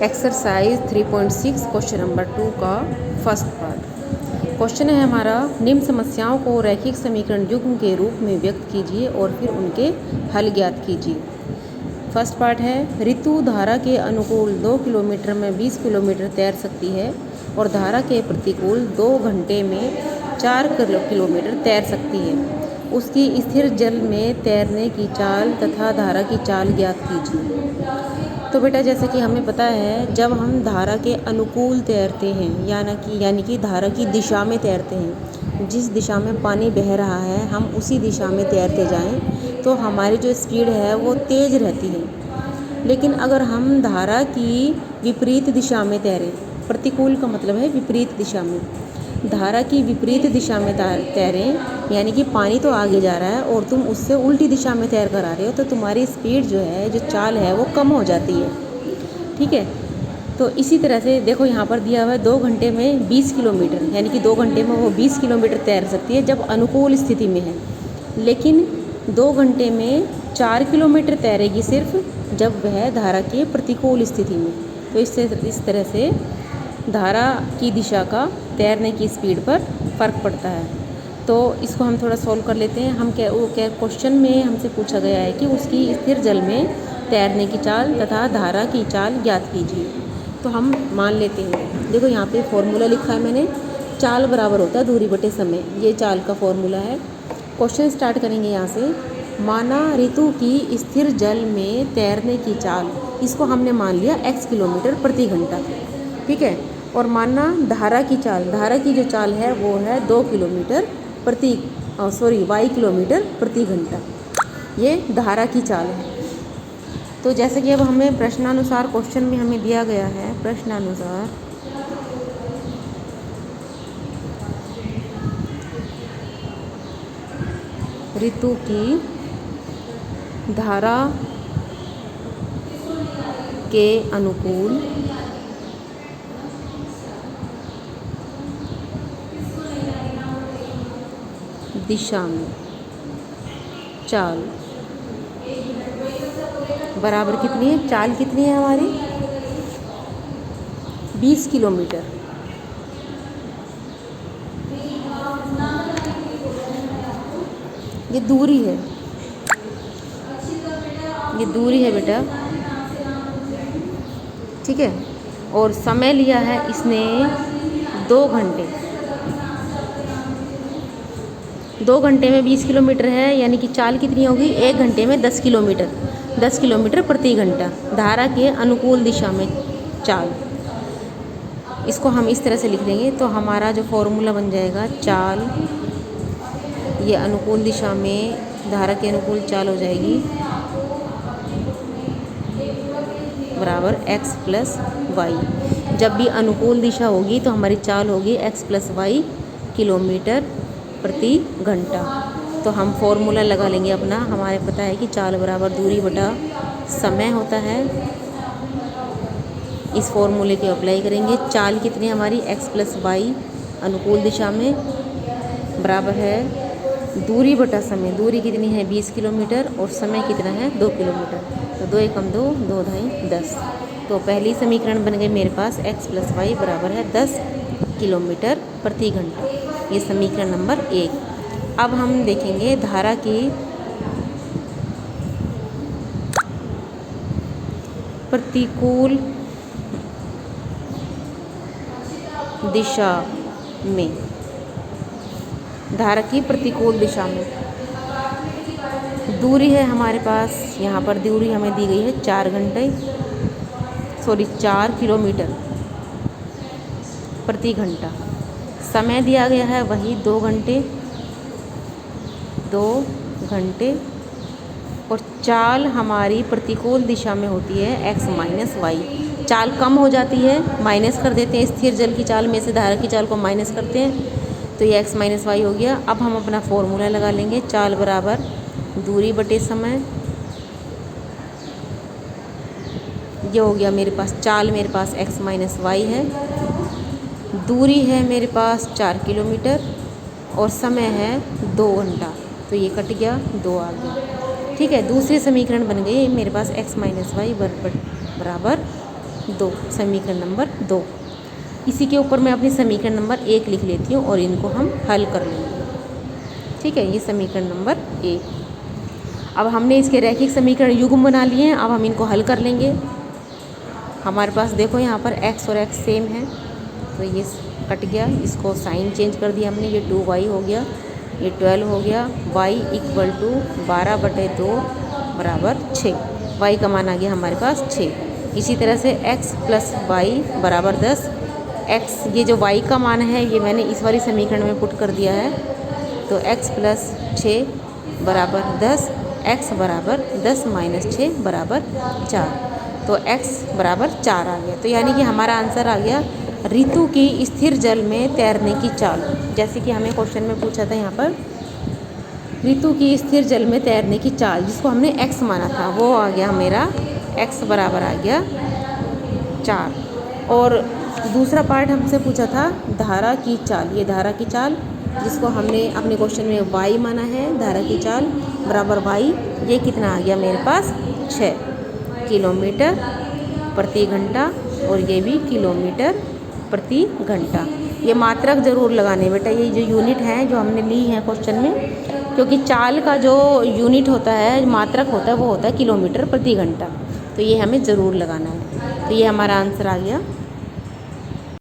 Exercise 3.6 question number 2 का first part. Question है हमारा, निम्न समस्याओं को रैखिक समीकरण युग्म के रूप में व्यक्त कीजिए और फिर उनके हल ज्ञात कीजिए। फर्स्ट पार्ट है, ऋतु धारा के अनुकूल 2 किलोमीटर में 20 किलोमीटर तैर सकती है और धारा के प्रतिकूल 2 घंटे में 4 किलोमीटर तैर सकती है। उसकी स्थिर जल में तैरने की चाल तथा धारा की चाल ज्ञात कीजिए। तो बेटा, जैसे कि हमें पता है, जब हम धारा के अनुकूल तैरते हैं यानी कि धारा की दिशा में तैरते हैं, जिस दिशा में पानी बह रहा है हम उसी दिशा में तैरते जाएं तो हमारी जो स्पीड है वो तेज़ रहती है। लेकिन अगर हम धारा की विपरीत दिशा में तैरें, प्रतिकूल का मतलब है विपरीत दिशा में, धारा की विपरीत दिशा में तैरें यानी कि पानी तो आगे जा रहा है और तुम उससे उल्टी दिशा में तैर कर आ रहे हो, तो तुम्हारी स्पीड जो है, जो चाल है वो कम हो जाती है। ठीक है, तो इसी तरह से देखो यहाँ पर दिया हुआ है 2 घंटे में 20 किलोमीटर, यानी कि 2 घंटे में वो 20 किलोमीटर तैर सकती है जब अनुकूल स्थिति में है। लेकिन 2 घंटे में 4 किलोमीटर तैरेगी सिर्फ जब वह धारा की प्रतिकूल स्थिति में। तो इस तरह से धारा की दिशा का तैरने की स्पीड पर फ़र्क पड़ता है। तो इसको हम थोड़ा सॉल्व कर लेते हैं। क्वेश्चन में हमसे पूछा गया है कि उसकी स्थिर जल में तैरने की चाल तथा धारा की चाल ज्ञात कीजिए। तो हम मान लेते हैं, देखो यहाँ पे फॉर्मूला लिखा है मैंने, चाल बराबर होता है दूरी बटे समय, ये चाल का फॉर्मूला है। क्वेश्चन स्टार्ट करेंगे यहाँ से। माना ऋतु की स्थिर जल में तैरने की चाल, इसको हमने मान लिया x किलोमीटर प्रति घंटा, ठीक है। और मानना धारा की चाल, धारा की जो चाल है वो है 2 किलोमीटर y किलोमीटर प्रति घंटा, ये धारा की चाल है। तो जैसे कि अब हमें प्रश्नानुसार क्वेश्चन में हमें दिया गया है, प्रश्नानुसार ऋतु की धारा के अनुकूल दिशा में चाल बराबर कितनी है, चाल कितनी है हमारी 20 किलोमीटर। ये दूरी है, ये दूरी है बेटा, ठीक है। और समय लिया है इसने 2 घंटे, 2 घंटे में 20 किलोमीटर है, यानी कि चाल कितनी होगी 1 घंटे में 10 किलोमीटर प्रति घंटा, धारा के अनुकूल दिशा में चाल। इसको हम इस तरह से लिख देंगे तो हमारा जो फॉर्मूला बन जाएगा, चाल, ये अनुकूल दिशा में धारा के अनुकूल चाल हो जाएगी बराबर x प्लस वाई। जब भी अनुकूल दिशा होगी तो हमारी चाल होगी x प्लस वाई किलोमीटर प्रति घंटा। तो हम फॉर्मूला लगा लेंगे अपना, हमारे पता है कि चाल बराबर दूरी बटा समय होता है। इस फॉर्मूले को अप्लाई करेंगे। चाल कितनी हमारी x प्लस वाई अनुकूल दिशा में बराबर है दूरी बटा समय, दूरी कितनी है 20 किलोमीटर और समय कितना है 2 किलोमीटर। तो 2 एकम 2, 2 ढाई 10। तो पहली समीकरण बन गई मेरे पास x प्लस वाई बराबर है 10 किलोमीटर प्रति घंटा, ये समीकरण नंबर 1। अब हम देखेंगे धारा की प्रतिकूल दिशा में, धारा की प्रतिकूल दिशा में दूरी है हमारे पास, यहाँ पर दूरी हमें दी गई है 4 किलोमीटर प्रति घंटा। समय दिया गया है वही 2 घंटे और चाल हमारी प्रतिकूल दिशा में होती है x माइनस वाई। चाल कम हो जाती है, माइनस कर देते हैं, स्थिर जल की चाल में से धारा की चाल को माइनस करते हैं, तो ये x माइनस वाई हो गया। अब हम अपना फॉर्मूला लगा लेंगे, चाल बराबर दूरी बटे समय, ये हो गया मेरे पास, चाल मेरे पास x माइनस वाई है, दूरी है मेरे पास 4 किलोमीटर और समय है 2 घंटा, तो ये कट गया, 2 आ गया। ठीक है, दूसरी समीकरण बन गई मेरे पास x माइनस वाई बराबर 2, समीकरण नंबर 2। इसी के ऊपर मैं अपनी समीकरण नंबर 1 लिख लेती हूँ और इनको हम हल कर लेंगे। ठीक है, ये समीकरण नंबर 1। अब हमने इसके रैखिक समीकरण युग्म बना लिए हैं, अब हम इनको हल कर लेंगे। हमारे पास देखो यहाँ पर x और x सेम है, तो ये कट गया, इसको साइन चेंज कर दिया हमने, ये 2y हो गया, ये 12 हो गया, y इक्वल टू 12/2 बराबर 6, y का मान आ गया हमारे पास 6। इसी तरह से x प्लस वाई बराबर 10, x ये जो y का मान है ये मैंने इस वाली समीकरण में पुट कर दिया है, तो x प्लस 6 बराबर 10, x बराबर 10 माइनस 6 बराबर 4, तो x बराबर 4 आ गया। तो यानी कि हमारा आंसर आ गया ऋतु की स्थिर जल में तैरने की चाल। जैसे कि हमें क्वेश्चन में पूछा था यहाँ पर ऋतु की स्थिर जल में तैरने की चाल, जिसको हमने x माना था, वो आ गया मेरा x बराबर आ गया 4। और दूसरा पार्ट हमसे पूछा था धारा की चाल, ये धारा की चाल जिसको हमने अपने क्वेश्चन में y माना है, धारा की चाल बराबर y, ये कितना आ गया मेरे पास 6 किलोमीटर प्रति घंटा, और ये भी किलोमीटर प्रति घंटा। ये मात्रक ज़रूर लगाने बेटा, ये जो यूनिट हैं जो हमने ली हैं क्वेश्चन में, क्योंकि चाल का जो यूनिट होता है, मात्रक होता है, वो होता है किलोमीटर प्रति घंटा, तो ये हमें ज़रूर लगाना है। तो ये हमारा आंसर आ गया